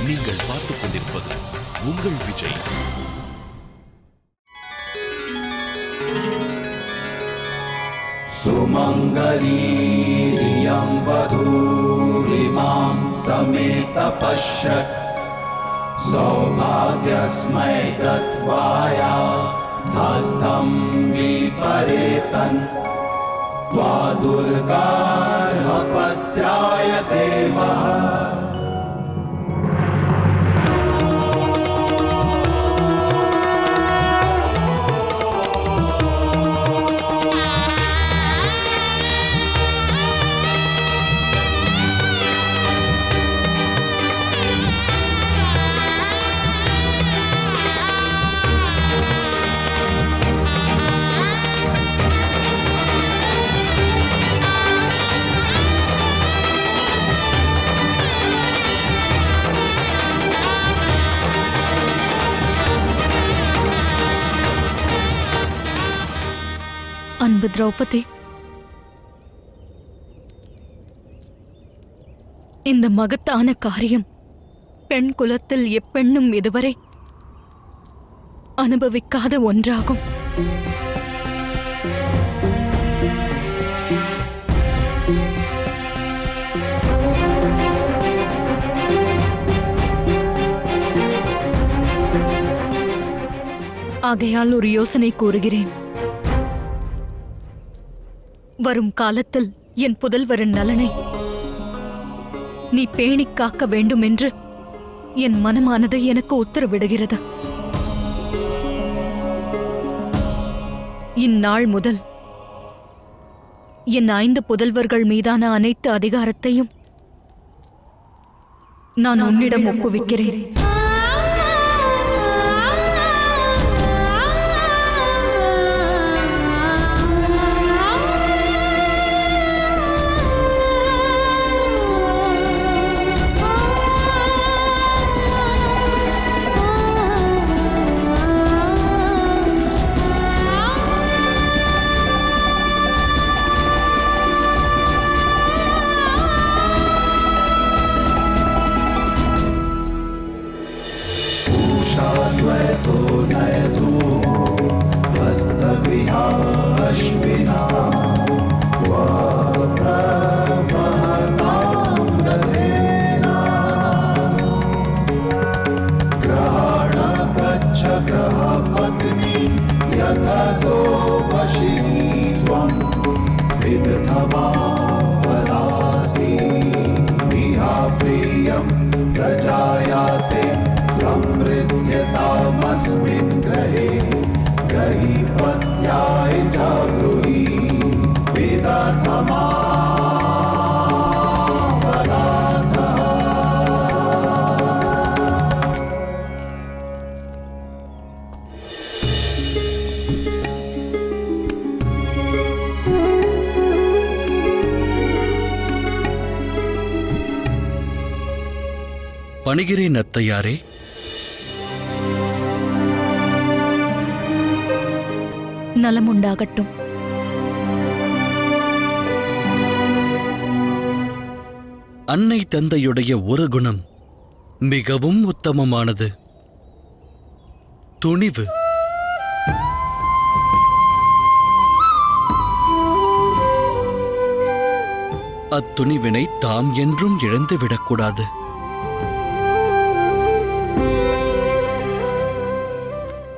நீங்கள் பார்த்துக் கொண்டிருப்பது உங்கள் விஜய். சுமங்கலீரியம் வதூரிமாம் சமேத பஷ்யத் சௌபாக்யஸ்மை தத்வாயா ஹஸ்தம் விபரேதன் त्वा दुर्गार्हपत्याय देवः. அன்பு திரௌபதி, இந்த மகத்தான காரியம் பெண் குலத்தில் எப்பெண்ணும் இதுவரை அனுபவிக்காத ஒன்றாகும். ஆகையால் ஒரு யோசனை கூறுகிறேன். வரும் காலத்தில் என் புதல்வரின் நலனை நீ பேணிக் காக்க வேண்டும் என்று என் மனமானது எனக்கு உத்தரவிடுகிறது. இந்நாள் முதல் என் 5 புதல்வர்கள் மீதான அனைத்து அதிகாரத்தையும் நான் உன்னிடம் ஒப்புவிக்கிறேன். प्रजायाते समृद्ध्यतामस्मिन् ग्रहे गहीपत्याय जागृही वेदात्मा பணிகிறேன் அத்தையாரே. நலமுண்டாகட்டும். அன்னை தந்தையுடைய ஒரு குணம் மிகவும் உத்தமமானது, துணிவு. அத்துணிவினை தாம் என்றும் இழந்துவிடக்கூடாது.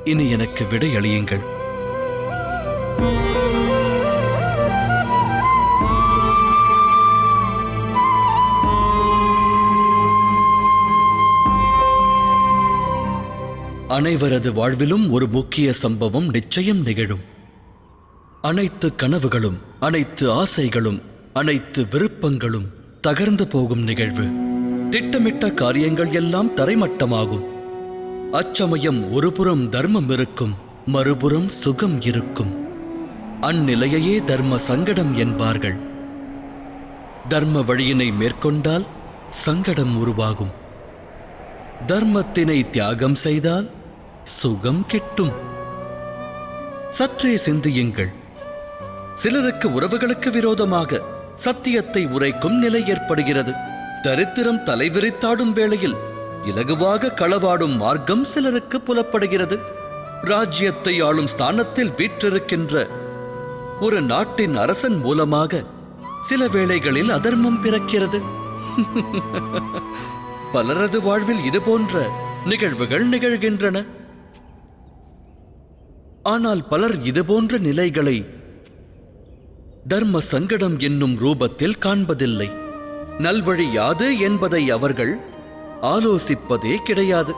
இனி எனக்கு விடையளியுங்கள். அனைவரது வாழ்விலும் ஒரு முக்கிய சம்பவம் நிச்சயம் நிகழும். அனைத்து கனவுகளும், அனைத்து ஆசைகளும், அனைத்து விருப்பங்களும் தகர்ந்து போகும் நிகழ்வு. திட்டமிட்ட காரியங்கள் எல்லாம் தரைமட்டமாகும். அச்சமயம் ஒருபுறம் தர்மம் இருக்கும், மறுபுறம் சுகம் இருக்கும். அந்நிலையையே தர்ம சங்கடம் என்பார்கள். தர்ம வழியினை மேற்கொண்டால் சங்கடம் உருவாகும். தர்மத்தினை தியாகம் செய்தால் சுகம் கிட்டும். சற்றே சிந்தியுங்கள். சிலருக்கு உறவுகளுக்கு விரோதமாக சத்தியத்தை உரைக்கும் நிலை ஏற்படுகிறது. தரித்திரம் தலைவிரித்தாடும் வேளையில் இலகுவாக களவாடும் மார்க்கம் சிலருக்கு புலப்படுகிறது. ராஜ்யத்தை ஆளும் ஸ்தானத்தில் வீற்றிருக்கின்ற ஒரு நாட்டின் அரசன் மூலமாக சில வேளைகளில் அதர்மம் பிறக்கிறது. பலரது வாழ்வில் இதுபோன்ற நிகழ்வுகள் நிகழ்கின்றன. ஆனால் பலர் இதுபோன்ற நிலைகளை தர்ம சங்கடம் என்னும் ரூபத்தில் காண்பதில்லை. நல்வழி யாது என்பதை அவர்கள் ஆலோசிப்பதே கிடையாது.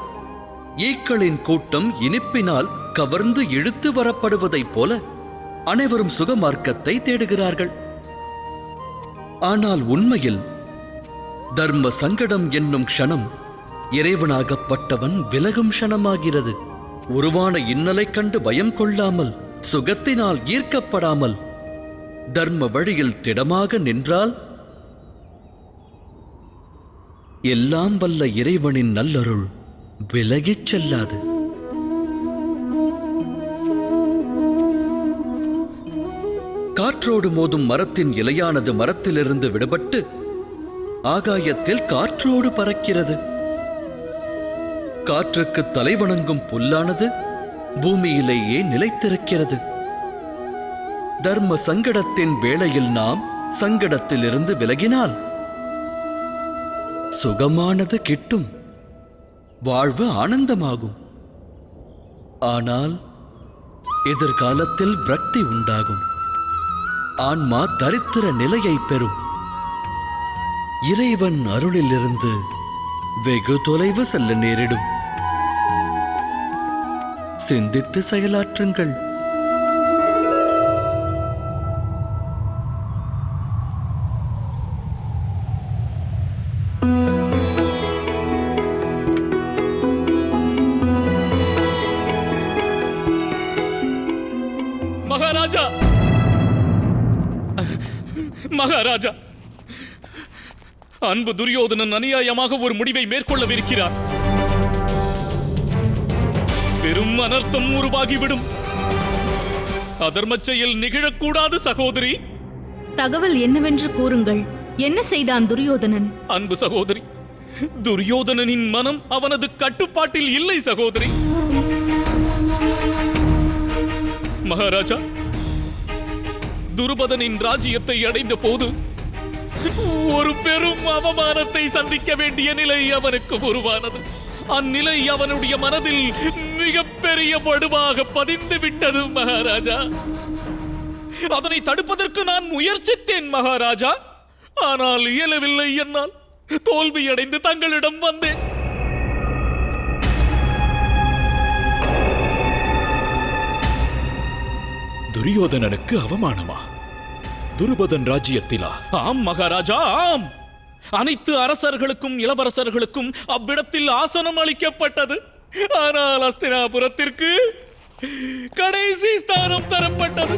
ஈக்களின் கூட்டம் இனிப்பினால் கவர்ந்து இழுத்து வரப்படுவதைப் போல அனைவரும் சுகமார்க்கத்தை தேடுகிறார்கள். ஆனால் உண்மையில் தர்ம சங்கடம் என்னும் க்ஷணம் இறைவனாகப்பட்டவன் விலகும் க்ஷணமாகிறது. உருவான இன்னலைக் கண்டு பயம் கொள்ளாமல், சுகத்தினால் ஈர்க்கப்படாமல் தர்ம வழியில் திடமாக நின்றால் எல்லாம் வல்ல இறைவனின் நல்லருள் விலகிச் செல்லாது. காற்றோடு மோதும் மரத்தின் இலையானது மரத்திலிருந்து விடுபட்டு ஆகாயத்தில் காற்றோடு பறக்கிறது. காற்றுக்கு தலைவணங்கும் புல்லானது பூமியிலேயே நிலைத்திருக்கிறது. தர்ம சங்கடத்தின் வேளையில் நாம் சங்கடத்திலிருந்து விலகினால் சுகமானது கிட்டும், வாழ்வு ஆனந்தமாகும். ஆனால் எதிர்காலத்தில் விரக்தி உண்டாகும், ஆன்மா தரித்திர நிலையை பெறும். இறைவன் அருளிலிருந்து வெகு தொலைவு செல்ல நேரிடும். சிந்தித்து செயலாற்றுங்கள். மகாராஜா, மகாராஜா, அன்பு துரியோதனன் அநியாயமாக ஒரு முடிவை மேற்கொள்ளவிருக்கிறார். பெரும் அனர்த்தம் உருவாகிவிடும். அதர்மச் செயல் நிகழக்கூடாது சகோதரி. தகவல் என்னவென்று கூறுங்கள். என்ன செய்தான் துரியோதனன்? அன்பு சகோதரி, துரியோதனனின் மனம் அவனது கட்டுப்பாட்டில் இல்லை சகோதரி. மகாராஜா, துருபதனின் ராஜ்யத்தை அடைந்த போது ஒரு பெரும் அவமானத்தை சந்திக்க வேண்டிய நிலை அவனுக்கு உருவானது. அந்நிலை அவனுடைய மனதில் மிகப்பெரிய வடுவாக பதிந்து விட்டது மகாராஜா. அதனை தடுப்பதற்கு நான் முயற்சித்தேன் மகாராஜா. ஆனால் இயலவில்லை. என்னால் தோல்வியடைந்து தங்களிடம் வந்தேன். துரியோதனனுக்கு அவமானமா? துருபதன் ராஜ்யத்திலா? ஆம் மகாராஜா, ஆம். அனைத்து அரசர்களுக்கும் இளவரசர்களுக்கும் அவ்விடத்தில் ஆசனம் அளிக்கப்பட்டது. ஆனால் அஸ்தினாபுரத்திற்கு கடைசி ஸ்தானம் தரப்பட்டது.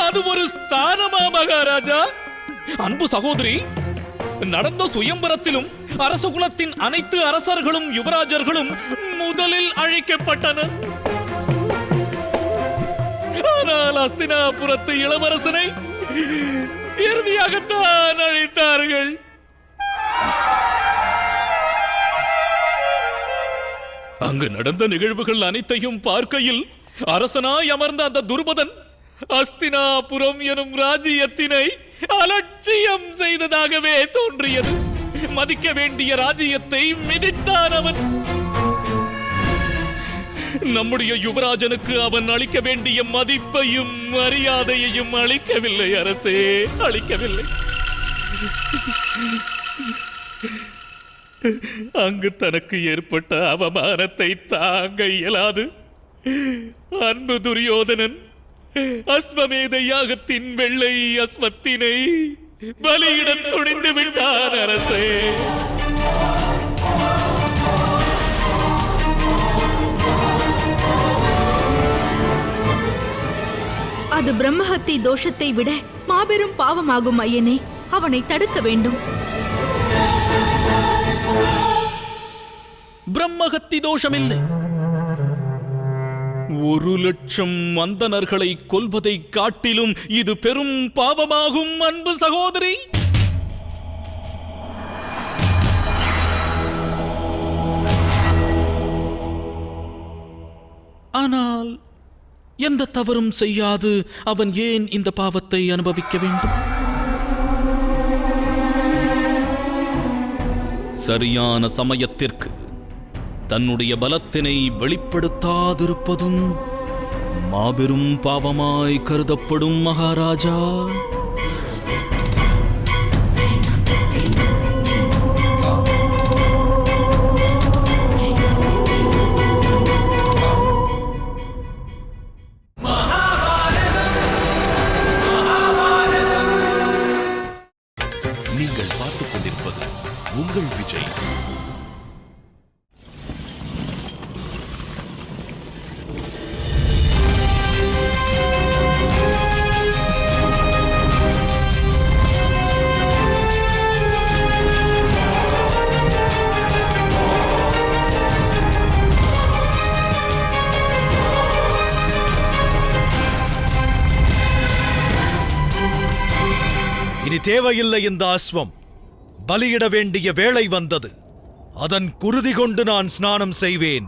அது ஒரு ஸ்தானமா மகாராஜா? அன்பு சகோதரி, நடந்த சுயம்பரத்திலும் அரசகுலத்தின் அனைத்து அரசர்களும் யுவராஜர்களும் முதலில் அழைக்கப்பட்டனர். ஆனால் அஸ்தினாபுரத்து இளவரசனை இறுதியாகத்தான் அழைத்தார்கள். அங்கு நடந்த நிகழ்வுகள் அனைத்தையும் பார்க்கையில் அரசனாய் அமர்ந்த அந்த துருபதன் அஸ்தினாபுரம் எனும் ராஜ்யத்தினை அலட்சியம் செய்ததாகவே தோன்றியது. மதிக்க வேண்டிய ராஜ்யத்தை மிதித்தான் அவன். நம்முடைய யுவராஜனுக்கு அவன் அளிக்க வேண்டிய மதிப்பையும் மரியாதையையும் அளிக்கவில்லை அரசே, அளிக்கவில்லை. அங்கு தனக்கு ஏற்பட்ட அவமானத்தை தாங்க இயலாது அன்பு துரியோதனன் அஸ்வமேத யாகத்தின் வெள்ளை அஸ்வத்தினை பலியிடத் துணிந்து விட்டான் அரசே. அது பிரம்மஹத்தி தோஷத்தை விட மாபெரும் பாவமாகும் ஐயனே. அவனை தடுக்க வேண்டும். பிரம்மஹத்தி தோஷமில்லை. 1,00,000 அந்தணர்களை கொல்வதை காட்டிலும் இது பெரும் பாவமாகும் அன்பு சகோதரி. எந்த தவறும் செய்யாது அவன் ஏன் இந்த பாவத்தை அனுபவிக்க வேண்டும்? சரியான சமயத்திற்கு தன்னுடைய பலத்தினை வெளிப்படுத்தாதிருப்பதும் மாபெரும் பாவமாய் கருதப்படும் மகாராஜா. நீங்கள் பார்த்துக் கொண்டிருப்பது உங்கள் விஜய். இனி தேவையில்லை இந்த அஸ்வம். பலியிட வேண்டிய வேளை வந்தது. அதன் குருதி கொண்டு நான் ஸ்நானம் செய்வேன்.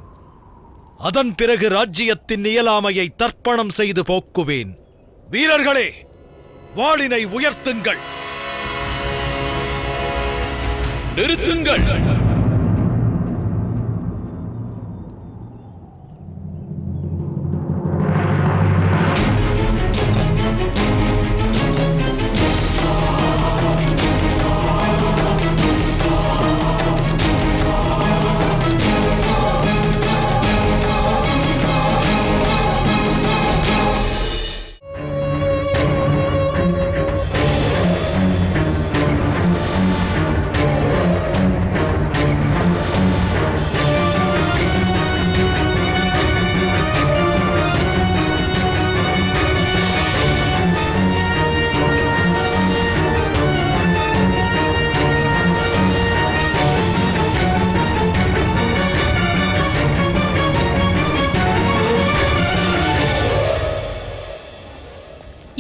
அதன் பிறகு ராஜ்யத்தின் இயலாமையை தர்ப்பணம் செய்து போக்குவேன். வீரர்களே, வாளினை உயர்த்துங்கள். நிறுத்துங்கள்.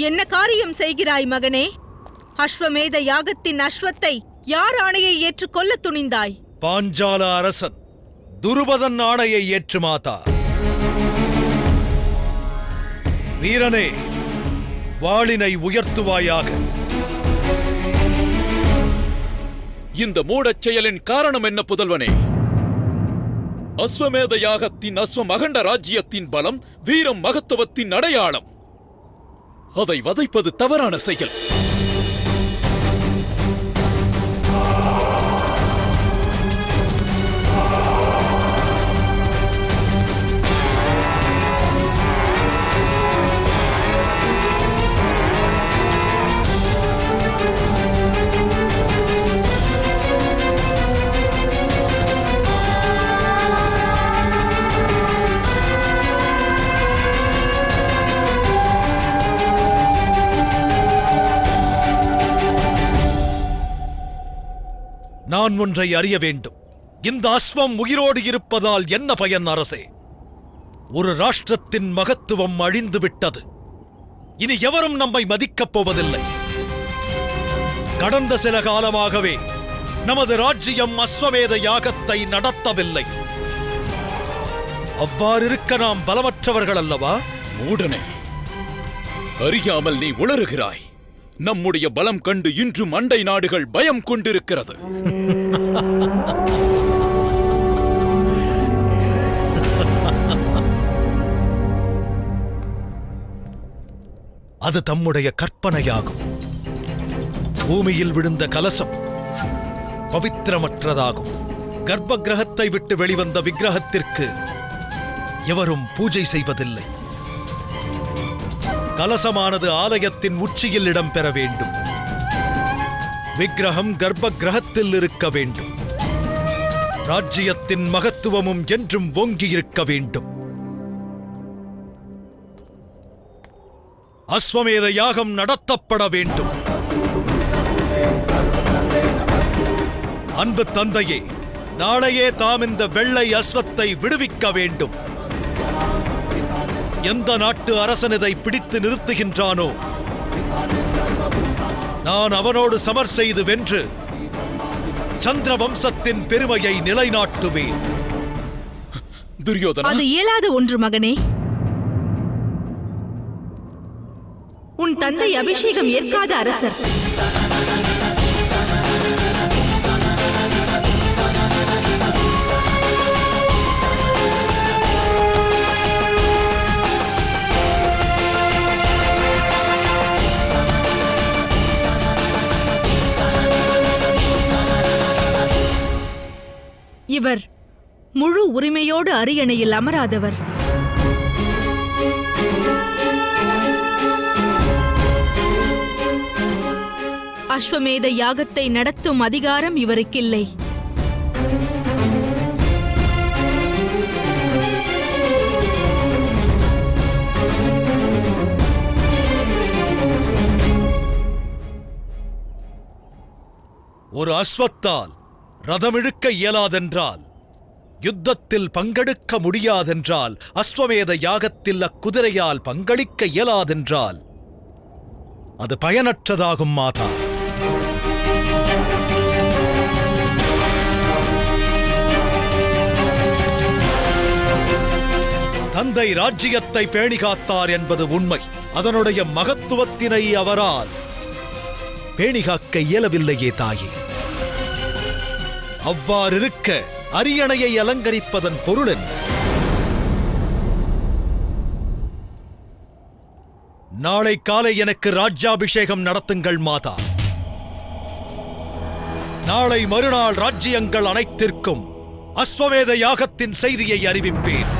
என்ன காரியம் செய்கிறாய் மகனே? அஸ்வமேத யாகத்தின் அஸ்வத்தை யார் ஆணையை ஏற்று கொல்ல துணிந்தாய்? பாஞ்சால அரசன் துருபதன் ஆணையை ஏற்று மாதா. வீரனே, வாளினை உயர்த்துவாயாக. இந்த மூடச் செயலின் காரணம் என்ன புதல்வனே? அஸ்வமேத யாகத்தின் அஸ்வம் அகண்ட ராஜ்யத்தின் பலம், வீரம், மகத்துவத்தின் அடையாளம். அதை வதைப்பது தவறான செயல். நான் ஒன்றை அறிய வேண்டும். இந்த அஸ்வம் உயிரோடு இருப்பதால் என்ன பயன் அரசே? ஒரு ராஷ்டிரத்தின் மகத்துவம் அழிந்து விட்டது. இனி எவரும் நம்மை மதிக்கப் போவதில்லை. கடந்த சில காலமாகவே நமது ராஜ்யம் அஸ்வமேத யாகத்தை நடத்தவில்லை. அவ்வாறிருக்க நாம் பலமற்றவர்கள் அல்லவா? மூடனே, அறியாமல் நீ உளறுகிறாய். நம்முடைய பலம் கண்டு இன்றும் அண்டை நாடுகள் பயம் கொண்டிருக்கிறது. அது தம்முடைய கற்பனையாகும். பூமியில் விழுந்த கலசம் பவித்திரமற்றதாகும். கர்ப்ப கிரகத்தை விட்டு வெளிவந்த விக்கிரகத்திற்கு எவரும் பூஜை செய்வதில்லை. கலசமானது ஆலயத்தின் உச்சியில் இடம்பெற வேண்டும். விக்கிரகம் கர்ப்ப கிரகத்தில் இருக்க வேண்டும். ராஜ்யத்தின் மகத்துவமும் என்றும் ஓங்கி இருக்க வேண்டும். அஸ்வமேத யாகம் நடத்தப்பட வேண்டும். அன்பு தந்தையே, நாளையே தாம் இந்த வெள்ளை அஸ்வத்தை விடுவிக்க வேண்டும். எந்த நாட்டு அரசன் இதை பிடித்து நிறுத்துகின்றானோ, நான் அவனோடு சமர் செய்து வென்று சந்திர வம்சத்தின் பெருமையை நிலைநாட்டுவேன். துரியோதனா, அது இயலாத ஒன்று மகனே. உன் தந்தை அபிஷேகம் ஏற்காத அரசர். இவர் முழு உரிமையோடு அரியணையில் அமராதவர். அஸ்வமேத யாகத்தை நடத்தும் அதிகாரம் இவருக்கில்லை. ஒரு அஸ்வத்தால் ரதமிழுக்க இயலாதென்றால், யுத்தத்தில் பங்கெடுக்க முடியாதென்றால், அஸ்வமேத யாகத்தில் அக்குதிரையால் பங்களிக்க இயலாதென்றால் அது பயனற்றதாகும் மாதா. தந்தை ராஜ்ஜியத்தை பேணிகாத்தார் என்பது உண்மை. அதனுடைய மகத்துவத்தினை அவரால் பேணிகாக்க இயலவில்லையே தாயே. அவ்வாறிருக்க அரியணையை அலங்கரிப்பதன் பொருள் என்ன? நாளை காலை எனக்கு ராஜ்யாபிஷேகம் நடத்துங்கள் மாதா. நாளை மறுநாள் ராஜ்யங்கள் அனைத்திற்கும் அஸ்வமேத யாகத்தின் செய்தியை அறிவிப்பேன்.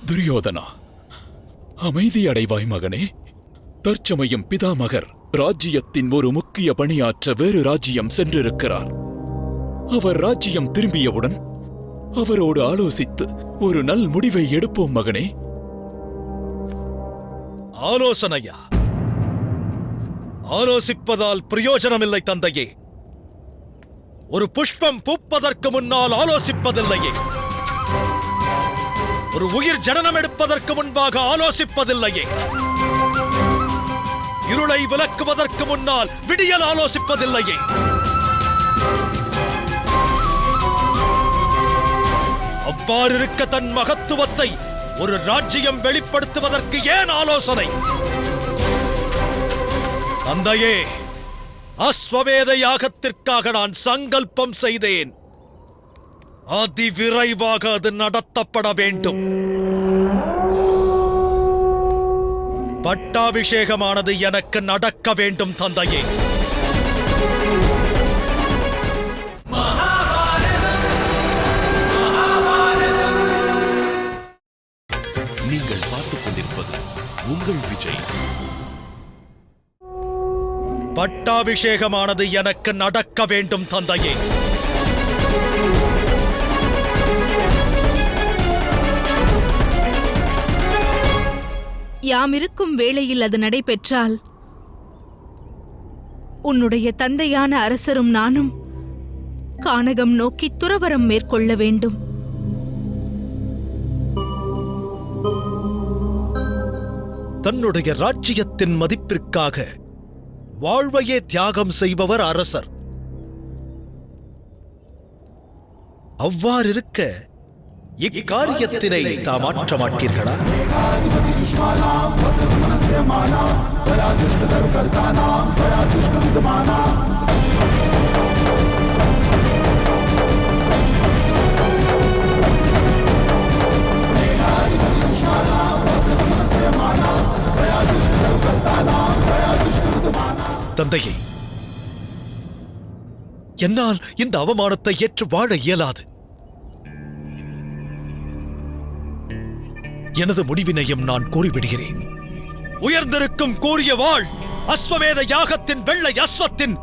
துரியோதனா, அமைதி அடைவாய் மகனே. தற்சமயம் பிதாமகர் ராஜ்யத்தின் ஒரு முக்கிய பணியாற்ற வேறு ராஜ்யம் சென்றிருக்கிறார். அவர் ராஜ்யம் திரும்பியவுடன் அவரோடு ஆலோசித்து ஒரு நல் முடிவை எடுப்போம் மகனே. ஆலோசனையா? ஆலோசிப்பதால் பிரயோஜனமில்லை தந்தையே. ஒரு புஷ்பம் பூப்பதற்கு முன்னால் ஆலோசிப்பதில்லையே. ஒரு உயிர் ஜனனம் எடுப்பதற்கு முன்பாக ஆலோசிப்பதில்லையே. இருளை விலக்குவதற்கு முன்னால் விடியல் ஆலோசிப்பதில்லையே. அவ்வாறிருக்க தன் மகத்துவத்தை ஒரு ராஜ்யம் வெளிப்படுத்துவதற்கு ஏன் ஆலோசனை? தந்தையே, அஸ்வமேத யாகத்திற்காக நான் சங்கல்பம் செய்தேன். அதிவிரைவாக அது நடத்தப்பட வேண்டும். பட்டாபிஷேகமானது எனக்கு நடக்க வேண்டும் தந்தையே. நீங்கள் பார்த்துக் கொண்டிருப்பது உங்கள் விஜய். பட்டாபிஷேகமானது எனக்கு நடக்க வேண்டும் தந்தையே. யாமிருக்கும் வேளையில் அது நடைபெற்றால் உன்னுடைய தந்தையான அரசரும் நானும் கானகம் நோக்கி துறவறம் மேற்கொள்ள வேண்டும். தன்னுடைய ராஜ்யத்தின் மதிப்பிற்காக வாழ்வையே தியாகம் செய்பவர் அரசர். அவ்வாறிருக்க இக்காரியத்தினை தாம் மாற்ற மாட்டீர்களா? தந்தையே, என்னால் இந்த அவமானத்தை ஏற்று வாழ இயலாது. எனது முடிவினையும் நான் கூறிவிடுகிறேன். உயர்ந்திருக்கும் கூறிய வாழ் அஸ்வமேத யாகத்தின் வெள்ளை அஸ்வத்தின்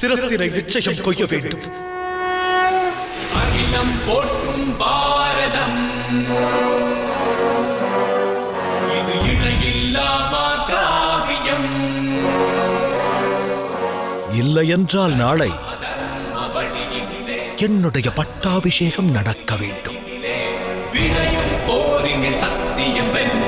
சிரத்தினை நிச்சயம் கொய்ய வேண்டும். அகிலம் போற்றும் பாரதம், இது இணையில்லாமா காவியம். இல்லையென்றால் நாளை என்னுடைய பட்டாபிஷேகம் நடக்க வேண்டும். விளையும் போரினில் சத்தியம் வென்ற